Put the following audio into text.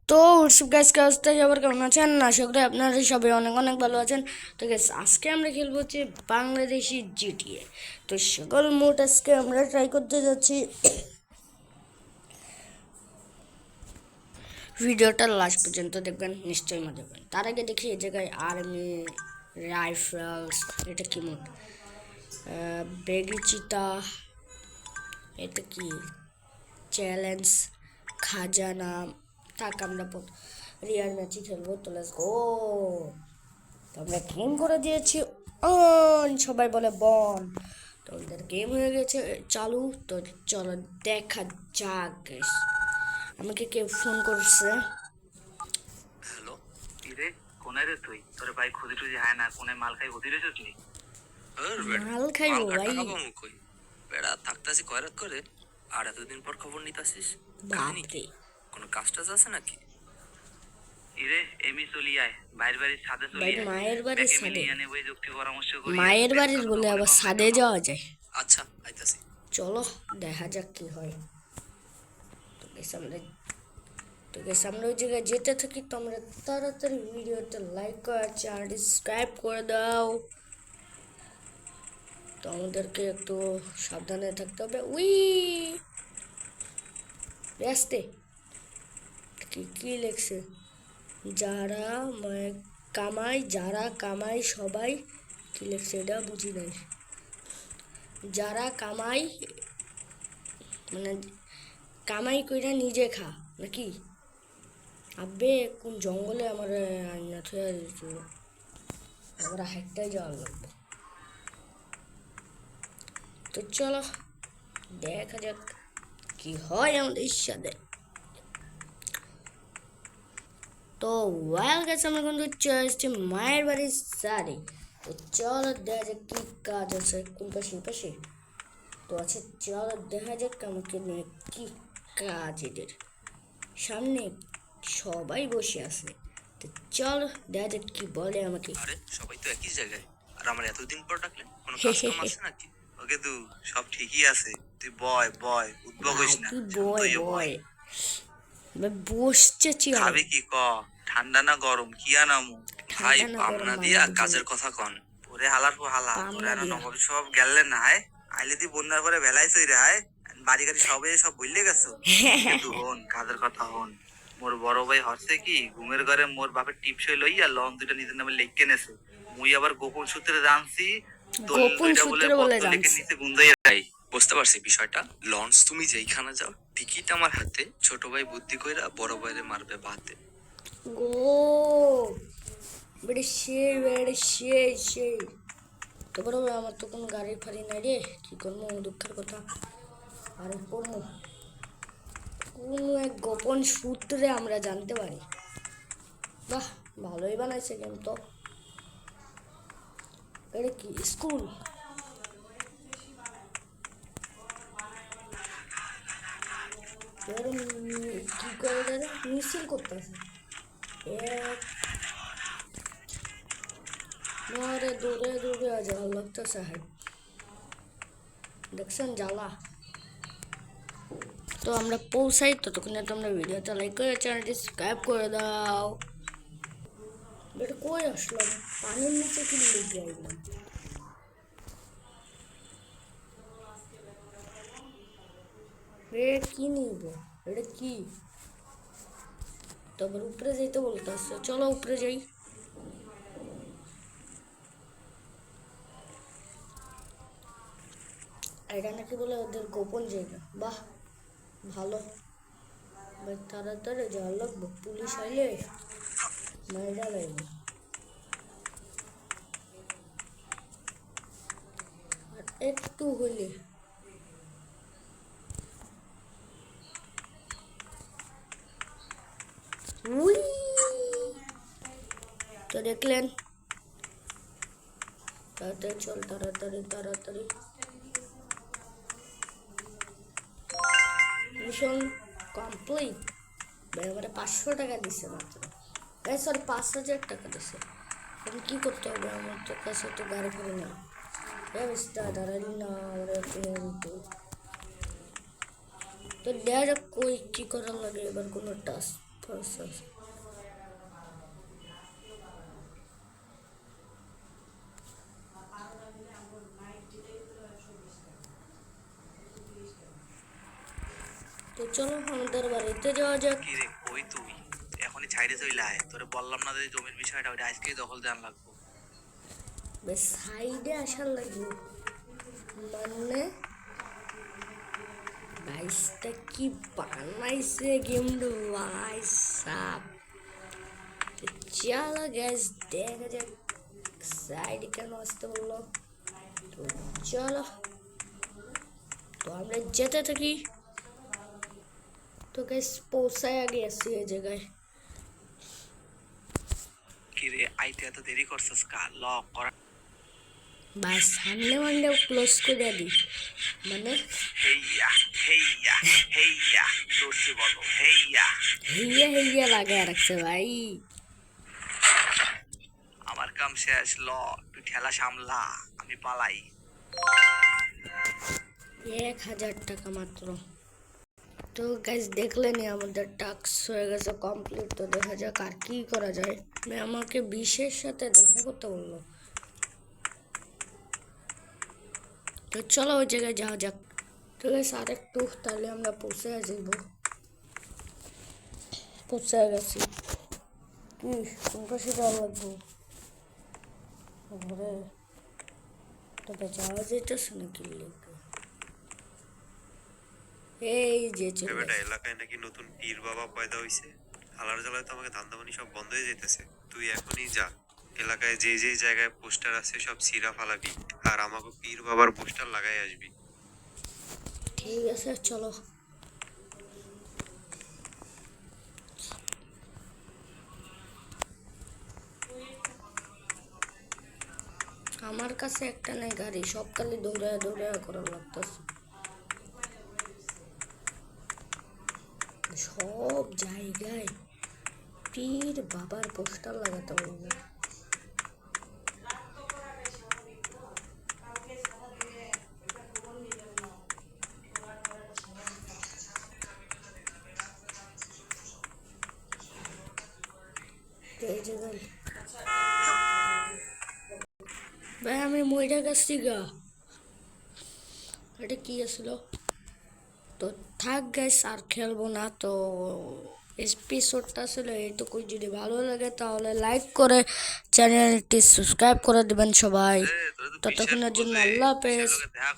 তো WhatsApp guys কে অবস্থা সবার কেমন আছেন? আশা করি আপনারা সবাই অনেক অনেক ভালো আছেন। তো গাইস আজকে আমরা খেলবো হচ্ছে বাংলাদেশি জিটিএ। তো সকল মোড আজকে আমরা ট্রাই করতে যাচ্ছি। ভিডিওটা লাস্ট পর্যন্ত দেখবেন, নিশ্চয়ই মজা পাবেন। তার আগে দেখি এই জায়গায় আর্মি রাইফেলস, এটা কি মোড? বেগিচিতা, এটা কি চ্যালেঞ্জ, খাজানা। থাক, আমরা রিয়াল ম্যাচই খেলবো। তো লেটস গো। তো আমরা গেম করে দিয়েছি অন, সবাই বলে বন। তো আমাদের গেম হয়ে গেছে চালু। তো চলো দেখা যাক। guys, আমাকে কেউ ফোন করছে। হ্যালো, ইরে কোনে রে তুই? তোর ভাই খুদি টুদি হয় না, কোনে মাল খাই হতি রে তুই? মাল খাইবো ভাই? কই বেড়া থাকতাছি কয়রাত করে, আর এতদিন পর খবর নিতাছিস। কাহিনী কি? বাপরে, কোনো কাজ টাজ আছে নাকি? ইরে এমি চলি আয়, বাইর বাড়ির ছাদে চলি ভাই আয়। মায়ের বাড়ির ব্যাকে ছাদে? মিলিয়ে নেব, এই যুক্তি পরামর্শ করি। মায়ের বাড়ির বলে আবার ছাদে যাওয়া যায়? আচ্ছা আইতাছি। চলো দেখা যাক কি হয়। তো guys, আমরা ওই জায়গায় যেতে থাকি। তোমরা তাড়াতাড়ি ভিডিওতে লাইক করে চ্যানেলটি সাবস্ক্রাইব করে দাও। তো আমাদেরকে একটু সাবধানে থাকতে হবে। উই রাস্তে কি কি লেখছে? যারা কামাই সবাই, কি লেখছে এটা বুঝি নাই। যারা কামাই মানে কামাই কইরা নিজে খা নাকি? আবে কোন জঙ্গলে আমার আইনা থুয়া দিয়েছিল, আমরা হাইটটাই যাওয়া লাগবে। তো চলো দেখা যাক কি হয় আমাদের সাথে। তো ওয়াইল গেছে, আমরা কিন্তু চলে এসেছি মায়ের বাড়ির সারি। তো চলো দেখা যাক কি কাজ আছে কোন পাশে পাশে। তো আচ্ছা চলো দেখা যাক আমাকে নিয়ে কি কাজ এদের। সামনে সবাই বসে আছে। তো চলো দেখা যাক কি বলে আমাকে। আরে সবাই তো একই জায়গায়, আর আমার এতদিন পর ডাকলেন, কোনো কাজ কাম আছে নাকি? ওকে তু সব ঠিকই আছে, তুই বয় বয়, উদ্ভব হইস না। কি বয় বয় বসছে চেয়ারে। খাবি কি ক? ঠান্ডা না গরম কি আনামু? ভাই ঠান্ডা না পাবনা গরম দিয়া মানে বুঝি কাজের না। কথা কন। ওরে হালার পর হালা, পামনা ওরে আর দিয়া। নবাব সব গেলেন না হায়। আইলে দি বন্যার পরে বেলাই চইরে হায়। বাড়ি গাড়ি সব বললে গেছো। কিন্তু হন কাজের কথা হন। মোর বড় ভাই হচ্ছে কি ঘুমের ঘরে মোর বাপের টিপসই লইয়া লন দুইটা নিজের নামে লিখকে নেছে। মুই আবার গোপন সূত্রে জানছি দলিল গোপন দুইটা বলে সূত্রে বলে পত্র লিখে জানছি। নিচে গুন্দাই। ভাই বুঝতে পারছি বিষয়টা। লঞ্চ তুমি যেইখানে যাও টিকিট আমার হাতে, ছোট ভাই বুদ্ধি কইরা বড় ভাইরে মারবে ভাতে। গো বেড়ে সেই। তারপরে আমার তো কোনো গাড়ি ফাড়ি নাই রে, কি করবো? দুঃখের কথা। আর কোনো এক গোপন সূত্রে আমরা জানতে পারি। বাহ, ভালোই বানাইছে গেম তো। এটা কি স্কুল? কি করে জানে মিছিল করতেছে। মারে দৌড়ে যাওয়া লাগতেছে। হাই দেখছেন জ্বালা। তো আমরা পৌঁছাই, ততক্ষণে তোমরা ভিডিওটা লাইক করে চ্যানেলটি সাবস্ক্রাইব করে দাও। এটা কই আসলাম? পানির নিচে কি লেগে আইলাম? কি নিব? এটা কি? তারপর উপরে যাইতে বলতেছে, চলো উপরে যাই। এটা নাকি বলে ওদের গোপন জায়গা। বাহ ভালো, ভাই তাড়াতাড়ি যাওয়া লাগবে, পুলিশ আইলে মাইরা লাগবে। আর একটু হইলে উই। তো দেখলেন, তাড়াতাড়ি চল, তাড়াতাড়ি। Mission complete. ভাই আমার 500 টাকা দিচ্ছে মাত্র। সরি 5,000 টাকা দিচ্ছে। এখন কি করতে হবে? আমার তো কাছে তো গাড়ি করে না। দাঁড়ালি না আমরা তো দেখা যাক কই কি করার লাগে এবার। কোনো টাস্ক sorry. তো চলো আমাদের বাড়িতে যাওয়া যাক। কি রে কই তুই? এখনই ছাইড়ে চইলা আয়, তোরে বললাম না যে জমির বিষয়টা ওইটা আজকেই দখল দেওয়ার লাগবো। বেশ সাইডে আসার লাগবে, মানে বাইসটা কি বানাইছে গেমটা ভাই সাপ। তো চলো গ্যাস দেখা যাক সাইডে কেন আসতে বললো। তো চলো, তো আমরা যেতে থাকি। তো গ্যাস পৌঁছায় গেছি এই জায়গায়। কি রে আইতে এত দেরি করছিস কা? লক করা বাস সামনে মানলে ক্লোজ করে দিই, মানে হেইয়া হেইয়া হেইয়া দর্শি বলো হেইয়া। হেইয়া লাগায় রাখছে ভাই। আমার কাম শেষ, ল তুই ঠেলা সামলা, আমি পালাই। 1000 টাকা মাত্র। তো গাইস দেখলেনি আমাদের টাস্ক হয়ে গেছে কমপ্লিট। তো দেখা যাক আর কি করা যায়। আমাকে বিশের সাথে দেখা করতে বললো। তো চলো ওই জায়গায় যাওয়া যাক। তো গাইস আর একটু, তাহলে আমরা পৌঁছে যাব। পৌঁছে গেছি। কি কোন পাশে যাওয়া লাগবো? ঘরে তবে যাওয়া যেতেছে নাকি লোকে? এই যে চলে বেটা আসছে। এলাকায় নাকি নতুন পীর বাবা পয়দা হইছে। হালার জ্বালায় তো আমাকে ধান্দাবানি সব বন্ধ হয়ে যেতেছে। তুই এখনই যা, এলাকায় যে যে জায়গায় পোস্টার আছে সব ছিঁড়া ফালাবি, আর আমাকে পীর বাবার পোস্টার লাগাই আসবি। ঠিক আছে চলো। আমার কাছে একটা নাই গাড়ি, সব কালে দৌড়ায় দৌড়ায় করার লাগতেছে। সব জায়গায় পীর বাবার পোস্টার লাগাতে বলবে। তো এই জায়গায় ভাই আমি মইটা গেছি গা। এটা কি আসলো? তো থাক গাইস, আর খেলবো না। তো এপিসোডটা ছিল এইটুকুই। যদি ভালো লাগে তাহলে লাইক করে চ্যানেলটি সাবস্ক্রাইব করে দেবেন সবাই। তোরা তো বিশ্বাস ততক্ষণের জন্য করলে আল্লাহ হাফেজ। সে লোকে দেখা